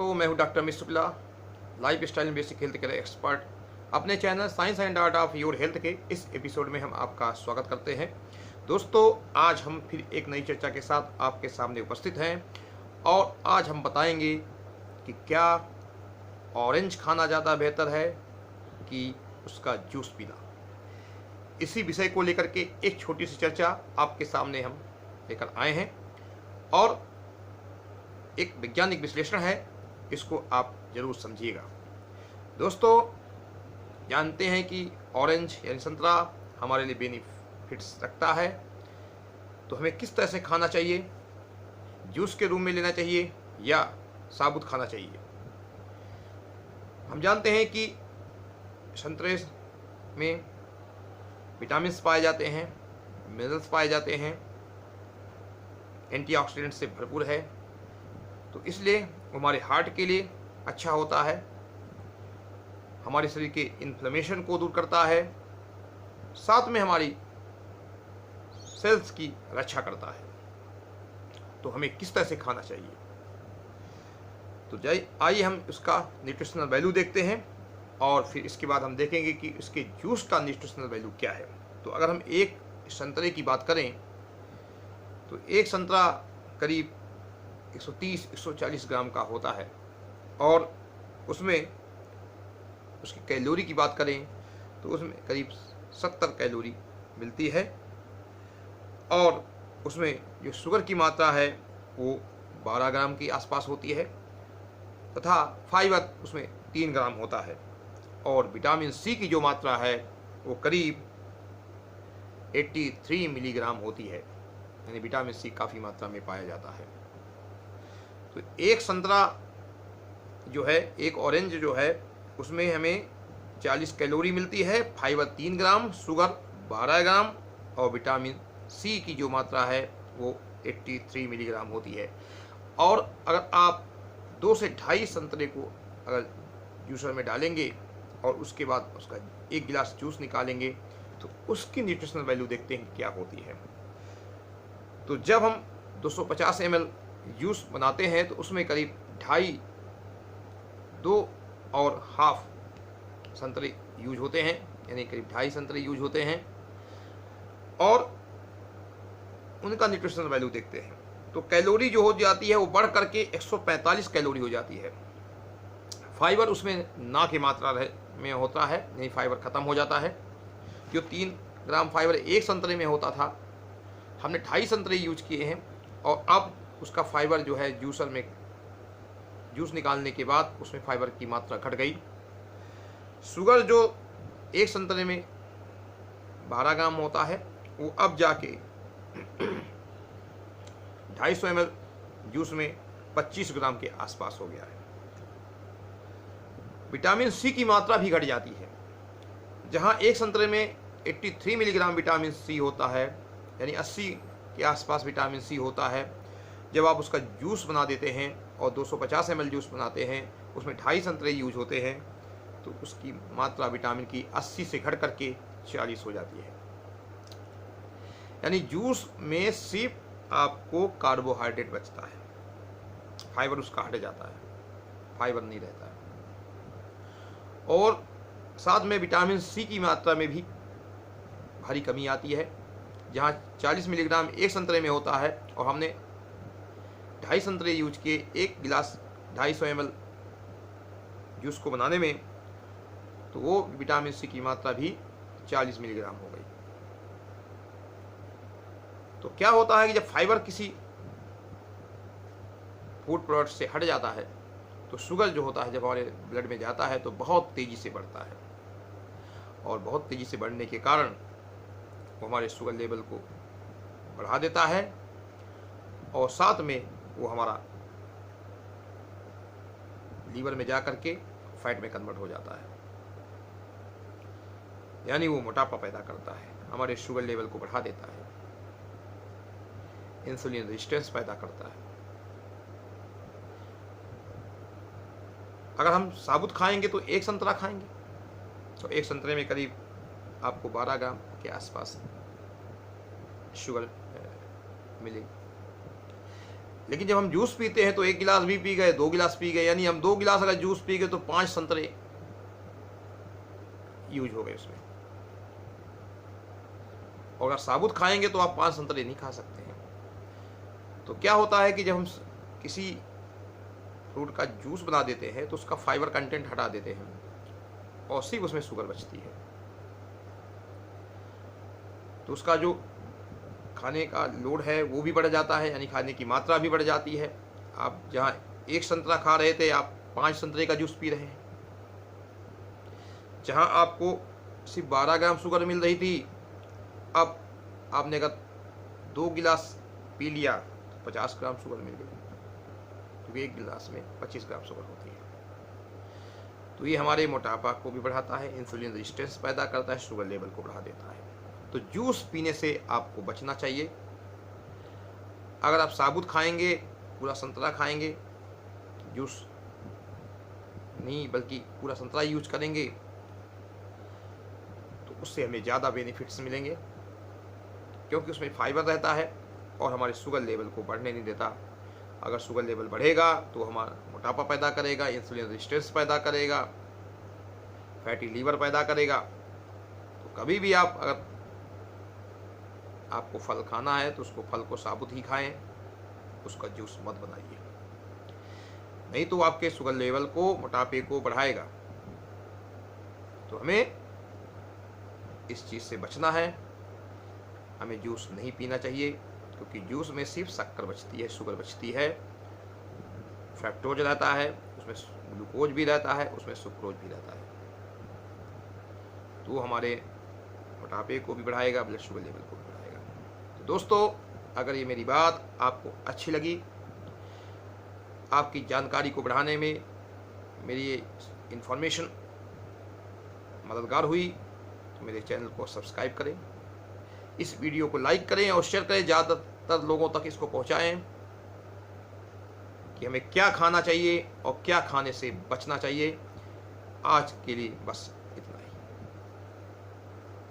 दोस्तों, मैं हूं doctor Mishra, lifestyle and basic health care expert. अपने channel science and art of your health के इस एपिसोड में हम आपका स्वागत करते हैं। दोस्तों, आज हम फिर एक नई चर्चा के साथ आपके सामने उपस्थित हैं और आज हम बताएंगे कि क्या ऑरेंज खाना ज़्यादा बेहतर है कि उसका जूस पीना। इसी विषय को लेकर के एक छोटी सी चर्चा आपके सामने हम लेकर आए हैं और एक वैज्ञानिक विश्लेषण है, इसको आप जरूर समझिएगा। दोस्तों, जानते हैं कि ऑरेंज यानी संतरा हमारे लिए बेनिफिट्स रखता है, तो हमें किस तरह से खाना चाहिए, जूस के रूप में लेना चाहिए या साबुत खाना चाहिए। हम जानते हैं कि संतरे में विटामिन्स पाए जाते हैं, मिनरल्स पाए जाते हैं, एंटीऑक्सीडेंट से भरपूर है, तो इसलिए हमारे हार्ट के लिए अच्छा होता है, हमारे शरीर के इन्फ्लेमेशन को दूर करता है, साथ में हमारी सेल्स की रक्षा करता है। तो हमें किस तरह से खाना चाहिए, तो आइए हम उसका न्यूट्रिशनल वैल्यू देखते हैं और फिर इसके बाद हम देखेंगे कि इसके जूस का न्यूट्रिशनल वैल्यू क्या है। तो अगर हम एक संतरे की बात करें तो एक संतरा करीब 130-140 ग्राम का होता है और उसमें उसकी कैलोरी की बात करें तो उसमें करीब 70 कैलोरी मिलती है और उसमें जो शुगर की मात्रा है वो 12 ग्राम के आसपास होती है तथा फाइबर उसमें 3 ग्राम होता है और विटामिन सी की जो मात्रा है वो करीब 83 मिलीग्राम होती है, यानी विटामिन सी काफ़ी मात्रा में पाया जाता है। तो एक संतरा जो है, एक ऑरेंज जो है, उसमें हमें 40 कैलोरी मिलती है, फाइबर 3 ग्राम, शुगर 12 ग्राम और विटामिन सी की जो मात्रा है वो 83 मिलीग्राम होती है। और अगर आप 2 से 2.5 संतरे को अगर जूसर में डालेंगे और उसके बाद उसका 1 गिलास जूस निकालेंगे तो उसकी न्यूट्रिशनल वैल्यू देखते हैं क्या होती है। तो जब हम 250 ml जूस बनाते हैं तो उसमें करीब 2 और हाफ संतरे यूज होते हैं, यानी करीब 2.5 संतरे यूज होते हैं और उनका न्यूट्रिशनल वैल्यू देखते हैं। तो कैलोरी जो हो जाती है वो बढ़ करके 145 कैलोरी हो जाती है। फाइबर उसमें ना की मात्रा में होता है, यानी फाइबर खत्म हो जाता है। जो 3 ग्राम फाइबर एक संतरे में होता था, हमने 2.5 संतरे यूज किए हैं और अब उसका फाइबर जो है जूसर में जूस निकालने के बाद उसमें फाइबर की मात्रा घट गई। शुगर जो एक संतरे में 12 ग्राम होता है वो अब जाके 250 ml जूस में 25 ग्राम के आसपास हो गया है। विटामिन सी की मात्रा भी घट जाती है। जहां एक संतरे में 83 मिलीग्राम विटामिन सी होता है, यानी 80 के आसपास विटामिन सी होता है, जब आप उसका जूस बना देते हैं और 250 ml जूस बनाते हैं, उसमें 2.5 संतरे यूज होते हैं, तो उसकी मात्रा विटामिन की 80 से घट करके 40 हो जाती है। यानी जूस में सिर्फ आपको कार्बोहाइड्रेट बचता है, फाइबर उसका हट जाता है, फाइबर नहीं रहता है। और साथ में विटामिन सी की मात्रा में भी भारी कमी आती है। जहाँ 40 मिलीग्राम एक संतरे में होता है और हमने 2.5 संतरे यूज किए 1 गिलास 250 ml जूस को बनाने में, तो वो विटामिन सी की मात्रा भी 40 मिलीग्राम हो गई। तो क्या होता है कि जब फाइबर किसी फूड प्रोडक्ट से हट जाता है तो शुगर जो होता है जब हमारे ब्लड में जाता है तो बहुत तेज़ी से बढ़ता है और बहुत तेज़ी से बढ़ने के कारण वो हमारे शुगर लेवल को बढ़ा देता है और साथ में वो हमारा लीवर में जा करके फैट में कन्वर्ट हो जाता है, यानी वो मोटापा पैदा करता है, हमारे शुगर लेवल को बढ़ा देता है, इंसुलिन रेजिस्टेंस पैदा करता है। अगर हम साबुत खाएंगे तो एक संतरा खाएंगे तो एक संतरे में करीब आपको 12 ग्राम के आसपास शुगर मिलेगी। लेकिन जब हम जूस पीते हैं तो 1 गिलास भी पी गए, 2 गिलास पी गए, यानी हम 2 गिलास अगर जूस पी गए तो 5 संतरे यूज हो गए उसमें। और अगर साबुत खाएंगे तो आप 5 संतरे नहीं खा सकते हैं। तो क्या होता है कि जब हम किसी फ्रूट का जूस बना देते हैं तो उसका फाइबर कंटेंट हटा देते हैं और सिर्फ उसमें शुगर बचती है, तो उसका जो खाने का लोड है वो भी बढ़ जाता है, यानी खाने की मात्रा भी बढ़ जाती है। आप जहाँ 1 संतरा खा रहे थे आप 5 संतरे का जूस पी रहे हैं। जहाँ आपको सिर्फ 12 ग्राम शुगर मिल रही थी, अब आपने अगर 2 गिलास पी लिया तो 50 ग्राम शुगर मिल गई, क्योंकि 1 गिलास में 25 ग्राम शुगर होती है। तो ये हमारे मोटापा को भी बढ़ाता है, इंसुलिन रेजिस्टेंस पैदा करता है, शुगर लेवल को बढ़ा देता है। तो जूस पीने से आपको बचना चाहिए। अगर आप साबुत खाएंगे, पूरा संतरा खाएंगे, जूस नहीं बल्कि पूरा संतरा यूज करेंगे, तो उससे हमें ज़्यादा बेनिफिट्स मिलेंगे, क्योंकि उसमें फाइबर रहता है और हमारे शुगर लेवल को बढ़ने नहीं देता। अगर शुगर लेवल बढ़ेगा तो हमारा मोटापा पैदा करेगा, इंसुलिन रेजिस्टेंस पैदा करेगा, फैटी लीवर पैदा करेगा। तो कभी भी आप अगर आपको फल खाना है तो उसको फल को साबुत ही खाएं, उसका जूस मत बनाइए, नहीं तो आपके शुगर लेवल को, मोटापे को बढ़ाएगा। तो हमें इस चीज़ से बचना है। हमें जूस नहीं पीना चाहिए, क्योंकि जूस में सिर्फ शक्कर बचती है, शुगर बचती है, फ्रैक्टोज रहता है, उसमें ग्लूकोज भी रहता है, उसमें सुक्रोज भी रहता है। तो हमारे मोटापे को भी बढ़ाएगा, ब्लड शुगर लेवल को भी बढ़ाएगा। तो दोस्तों, अगर ये मेरी बात आपको अच्छी लगी, आपकी जानकारी को बढ़ाने में मेरी ये इन्फॉर्मेशन मददगार हुई, तो मेरे चैनल को सब्सक्राइब करें, इस वीडियो को लाइक करें और शेयर करें, ज़्यादातर लोगों तक इसको पहुंचाएं कि हमें क्या खाना चाहिए और क्या खाने से बचना चाहिए। आज के लिए बस